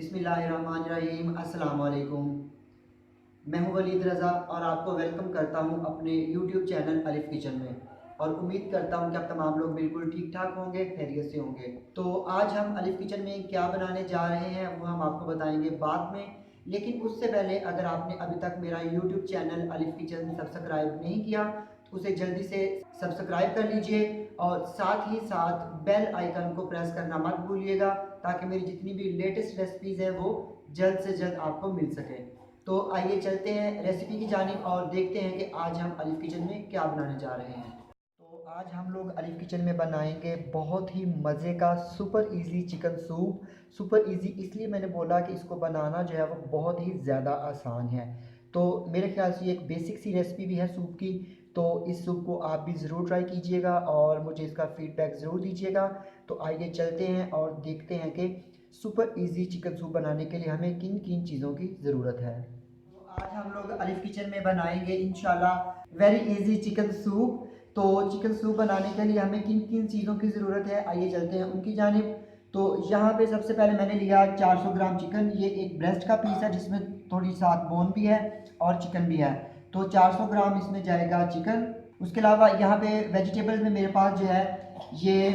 बिस्मिल्लाहिर्रहमानिर्रहीम। अस्सलाम वालेकुम। मैं हूं वलीद रज़ा और आपको वेलकम करता हूं अपने यूट्यूब चैनल अलिफ किचन में। और उम्मीद करता हूं कि आप तमाम लोग बिल्कुल ठीक ठाक होंगे, खैरियत से होंगे। तो आज हम अलिफ किचन में क्या बनाने जा रहे हैं वो हम आपको बताएंगे बाद में। लेकिन उससे पहले अगर आपने अभी तक मेरा यूट्यूब चैनल अलिफ किचन सब्सक्राइब नहीं किया तो उसे जल्दी से सब्सक्राइब कर लीजिए और साथ ही साथ बेल आइकन को प्रेस करना मत भूलिएगा, ताकि मेरी जितनी भी लेटेस्ट रेसिपीज़ हैं वो जल्द से जल्द आपको मिल सके। तो आइए चलते हैं रेसिपी की जानिब और देखते हैं कि आज हम अलिफ किचन में क्या बनाने जा रहे हैं। तो आज हम लोग अलिफ किचन में बनाएंगे बहुत ही मज़े का super easy chicken soup. Super easy इसलिए मैंने बोला कि इसको बनाना जो है वो बहुत ही ज़्यादा आसान है। तो मेरे ख्याल से ये एक बेसिक सी रेसिपी भी है सूप की। तो इस सूप को आप भी ज़रूर ट्राई कीजिएगा और मुझे इसका फ़ीडबैक ज़रूर दीजिएगा। तो आइए चलते हैं और देखते हैं कि सुपर इजी चिकन सूप बनाने के लिए हमें किन किन चीज़ों की ज़रूरत है। तो आज हम लोग अलिफ किचन में बनाएंगे इंशाल्लाह वेरी इजी चिकन सूप। तो चिकन सूप बनाने के लिए हमें किन किन चीज़ों की ज़रूरत है आइए चलते हैं उनकी जानिब। तो यहाँ पे सबसे पहले मैंने लिया 400 ग्राम चिकन। ये एक ब्रेस्ट का पीस है जिसमें थोड़ी साथ बोन भी है और चिकन भी है। तो 400 ग्राम इसमें जाएगा चिकन। उसके अलावा यहाँ पे वेजिटेबल्स में मेरे पास जो है ये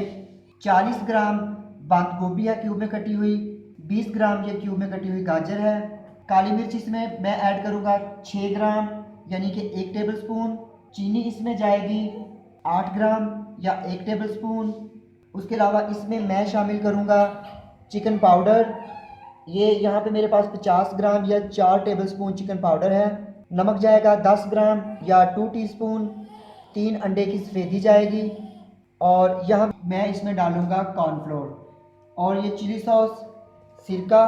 40 ग्राम बंद गोभी है क्यूब में कटी हुई, 20 ग्राम ये क्यूब में कटी हुई गाजर है। काली मिर्च इसमें मैं ऐड करूँगा 6 ग्राम यानी कि 1 टेबल स्पून। चीनी इसमें जाएगी 8 ग्राम या 1 टेबल स्पून। उसके अलावा इसमें मैं शामिल करूँगा चिकन पाउडर। ये यहाँ पे मेरे पास 50 ग्राम या 4 टेबल स्पून चिकन पाउडर है। नमक जाएगा 10 ग्राम या 2 टीस्पून। 3 अंडे की सफ़ेदी जाएगी और यहाँ मैं इसमें डालूँगा कॉर्नफ्लोर। और ये चिली सॉस, सिरका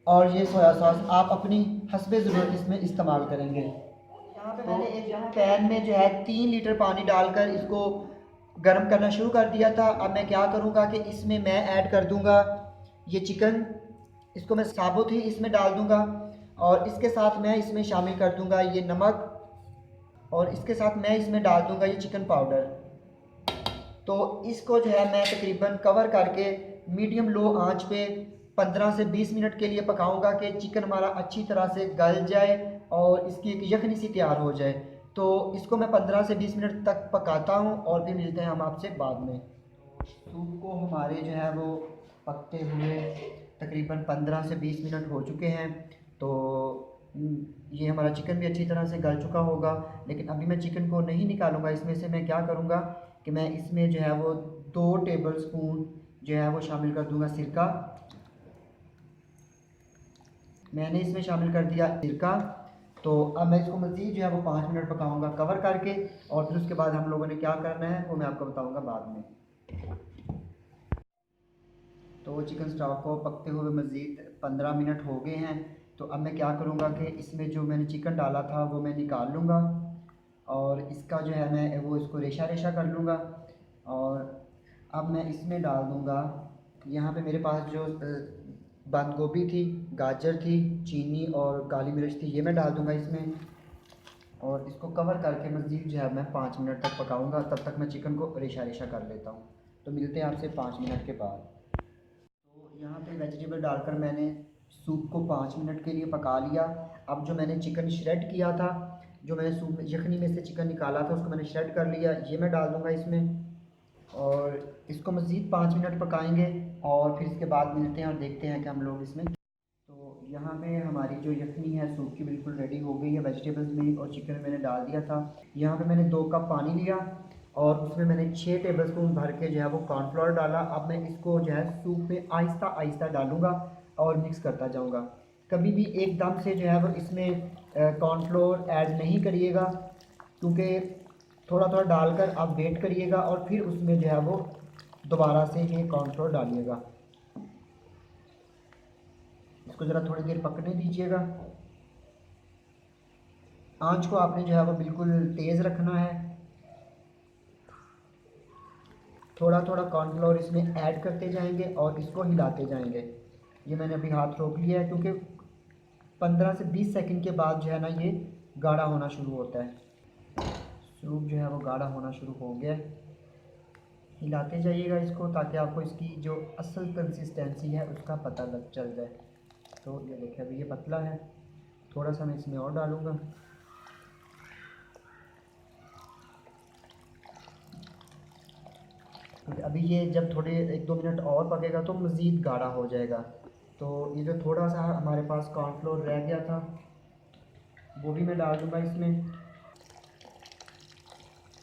और ये सोया सॉस आप अपनी हस्बे ज़रूरत इसमें इस्तेमाल करेंगे। यहाँ पे मैंने एक पैन में जो है 3 लीटर पानी डालकर इसको गर्म करना शुरू कर दिया था। अब मैं क्या करूँगा कि इसमें मैं ऐड कर दूँगा ये चिकन। इसको मैं साबुत ही इसमें डाल दूँगा और इसके साथ मैं इसमें शामिल कर दूँगा ये नमक और इसके साथ मैं इसमें डाल दूँगा ये चिकन पाउडर। तो इसको जो है मैं तकरीबन कवर करके मीडियम लो आंच पे 15 से 20 मिनट के लिए पकाऊंगा कि चिकन हमारा अच्छी तरह से गल जाए और इसकी एक यखनी सी तैयार हो जाए। तो इसको मैं 15 से 20 मिनट तक पकाता हूँ और फिर मिलते हैं हम आपसे बाद में। सूप को हमारे जो है वो पकते हुए तकरीबन 15 से 20 मिनट हो चुके हैं। तो ये हमारा चिकन भी अच्छी तरह से गल चुका होगा। लेकिन अभी मैं चिकन को नहीं निकालूंगा इसमें से। मैं क्या करूँगा कि मैं इसमें जो है वो 2 टेबल स्पून जो है वो शामिल कर दूंगा सिरका। मैंने इसमें शामिल कर दिया सिरका। तो अब मैं इसको मज़ीद जो है वो 5 मिनट पकाऊंगा कवर करके और फिर उसके बाद हम लोगों ने क्या करना है वो मैं आपको बताऊंगा बाद में। तो चिकन स्टॉक को पकते हुए मज़ीद 15 मिनट हो गए हैं। तो अब मैं क्या करूँगा कि इसमें जो मैंने चिकन डाला था वो मैं निकाल लूँगा और इसका जो है मैं वो इसको रेशा रेशा कर लूँगा। और अब मैं इसमें डाल दूँगा यहाँ पे मेरे पास जो बंद गोभी थी, गाजर थी, चीनी और काली मिर्च थी, ये मैं डाल दूँगा इसमें। और इसको कवर करके मज़ीद जो है मैं 5 मिनट तक पकाऊँगा। तब तक मैं चिकन को रेशा रेशा कर लेता हूँ। तो मिलते हैं आपसे 5 मिनट के बाद। तो यहाँ पे वेजिटेबल डालकर मैंने सूप को 5 मिनट के लिए पका लिया। अब जो मैंने चिकन श्रेड किया था, जो मैंने सूप यखनी में से चिकन निकाला था उसको मैंने श्रेड कर लिया, ये मैं डाल दूँगा इसमें। और इसको मज़ीद 5 मिनट पकाएंगे और फिर इसके बाद मिलते हैं और देखते हैं कि हम लोग इसमें। तो यहाँ पे हमारी जो यखनी है सूप की बिल्कुल रेडी हो गई है। वेजिटेबल्स में और चिकन में मैंने डाल दिया था। यहाँ पे मैंने 2 कप पानी लिया और उसमें मैंने 6 टेबलस्पून भर के जो है वो कॉर्नफ्लोर डाला। अब मैं इसको जो है सूप में आहिस्ता आहिस्ता डालूँगा और मिक्स करता जाऊँगा। कभी भी एकदम से जो है वो इसमें कॉर्नफ्लोर ऐड नहीं करिएगा, क्योंकि थोड़ा थोड़ा डालकर आप वेट करिएगा और फिर उसमें जो है वो दोबारा से ये कॉर्नफ्लोर डालिएगा। इसको ज़रा थोड़ी देर पकने दीजिएगा। आंच को आपने जो है वो बिल्कुल तेज़ रखना है। थोड़ा थोड़ा कॉर्नफ्लोर इसमें ऐड करते जाएंगे और इसको हिलाते जाएंगे। ये मैंने अभी हाथ रोक लिया है क्योंकि 15 से 20 सेकंड के बाद जो है ना ये गाढ़ा होना शुरू होता है। सूप जो है वो गाढ़ा होना शुरू हो गया है। हिलाते जाइएगा इसको ताकि आपको इसकी जो असल कंसिस्टेंसी है उसका पता लग चल जाए। तो ये देखिए अभी ये पतला है, थोड़ा सा मैं इसमें और डालूँगा। क्योंकि अभी ये जब थोड़े 1-2 मिनट और पकेगा तो मज़ीद गाढ़ा हो जाएगा। तो ये जो थोड़ा सा हमारे पास कॉर्नफ्लोर रह गया था वो भी मैं डाल दूँगा इसमें।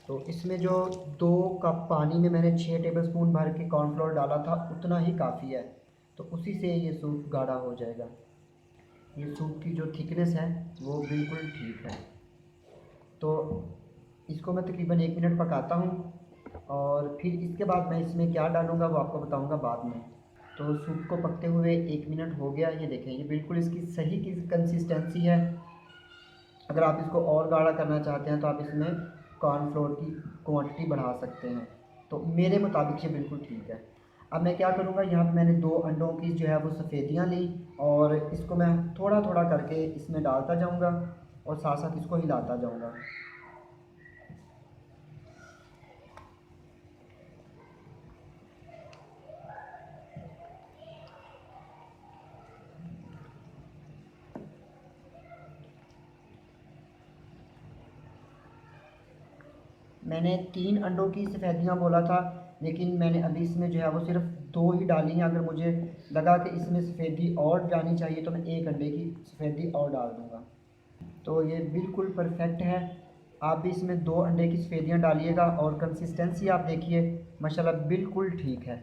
तो इसमें जो 2 कप पानी में मैंने 6 टेबलस्पून भर के कॉर्नफ्लोर डाला था उतना ही काफ़ी है। तो उसी से ये सूप गाढ़ा हो जाएगा। ये सूप की जो थिकनेस है वो बिल्कुल ठीक है। तो इसको मैं तकरीबन 1 मिनट पकाता हूँ और फिर इसके बाद मैं इसमें क्या डालूँगा वो आपको बताऊँगा बाद में। तो सूप को पकते हुए 1 मिनट हो गया, ये देखें ये बिल्कुल इसकी सही की कंसिस्टेंसी है। अगर आप इसको और गाढ़ा करना चाहते हैं तो आप इसमें कॉर्नफ्लोर की क्वांटिटी बढ़ा सकते हैं। तो मेरे मुताबिक ये बिल्कुल ठीक है। अब मैं क्या करूँगा, यहाँ पे मैंने 2 अंडों की जो है वो सफ़ेदियाँ ली और इसको मैं थोड़ा थोड़ा करके इसमें डालता जाऊँगा और साथ साथ इसको हिलाता जाऊँगा। मैंने 3 अंडों की सफ़ेदियाँ बोला था, लेकिन मैंने अभी इसमें जो है वो सिर्फ 2 ही डाली हैं। अगर मुझे लगा कि इसमें सफ़ेदी और जानी चाहिए तो मैं 1 अंडे की सफ़ेदी और डाल दूँगा। तो ये बिल्कुल परफेक्ट है। आप भी इसमें 2 अंडे की सफ़ेदियाँ डालिएगा और कंसिस्टेंसी आप देखिए माशाल्लाह बिल्कुल ठीक है।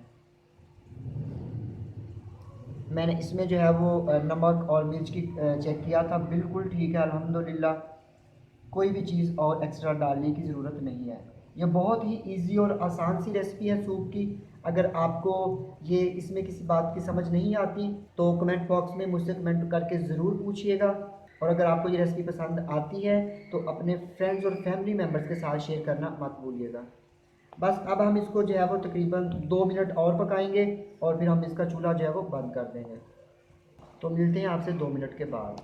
मैंने इसमें जो है वो नमक और मिर्च की चेक किया था, बिल्कुल ठीक है अल्हम्दुलिल्लाह। कोई भी चीज़ और एक्स्ट्रा डालने की ज़रूरत नहीं है। ये बहुत ही ईज़ी और आसान सी रेसिपी है सूप की। अगर आपको ये इसमें किसी बात की समझ नहीं आती तो कमेंट बॉक्स में मुझसे कमेंट करके ज़रूर पूछिएगा। और अगर आपको ये रेसिपी पसंद आती है तो अपने फ्रेंड्स और फैमिली मेम्बर्स के साथ शेयर करना मत भूलिएगा। बस अब हम इसको जो है वो तकरीबन 2 मिनट और पकाएंगे और फिर हम इसका चूल्हा जो है वो बंद कर देंगे। तो मिलते हैं आपसे 2 मिनट के बाद।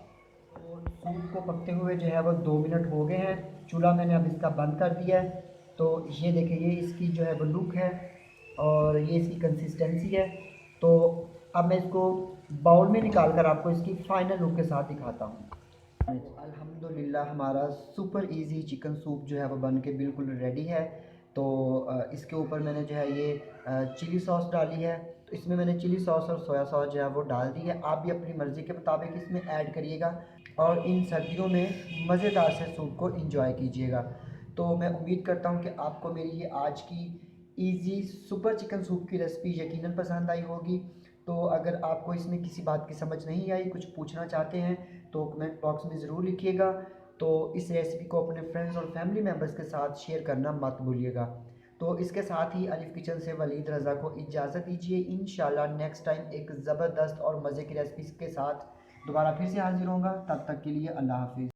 तो सूप को पकते हुए जो है वो 2 मिनट हो गए हैं। चूल्हा मैंने अब इसका बंद कर दिया है। तो ये देखिए ये इसकी जो है वो लुक है और ये इसकी कंसिस्टेंसी है। तो अब मैं इसको बाउल में निकाल कर आपको इसकी फ़ाइनल लुक के साथ दिखाता हूँ। अल्हम्दुलिल्लाह हमारा सुपर इजी चिकन सूप जो है वो बन के बिल्कुल रेडी है। तो इसके ऊपर मैंने जो है ये चिली सॉस डाली है। तो इसमें मैंने चिली सॉस और सोया सॉस जो है वो डाल दी है। आप भी अपनी मर्ज़ी के मुताबिक इसमें ऐड करिएगा और इन सर्दियों में मज़ेदार से सूप को इंजॉय कीजिएगा। तो मैं उम्मीद करता हूँ कि आपको मेरी ये आज की ईजी सुपर चिकन सूप की रेसिपी यकीनन पसंद आई होगी। तो अगर आपको इसमें किसी बात की समझ नहीं आई, कुछ पूछना चाहते हैं तो कमेंट बॉक्स में ज़रूर लिखिएगा। तो इस रेसिपी को अपने फ्रेंड्स और फैमिली मेम्बर्स के साथ शेयर करना मत भूलिएगा। तो इसके साथ ही अलिफ किचन से वलीद रज़ा को इजाज़त दीजिए। इंशाल्लाह नेक्स्ट टाइम एक ज़बरदस्त और मज़े की रेसिपी के साथ दोबारा फिर से हाजिर होगा। तब तक के लिए अल्लाह हाफ़िज़।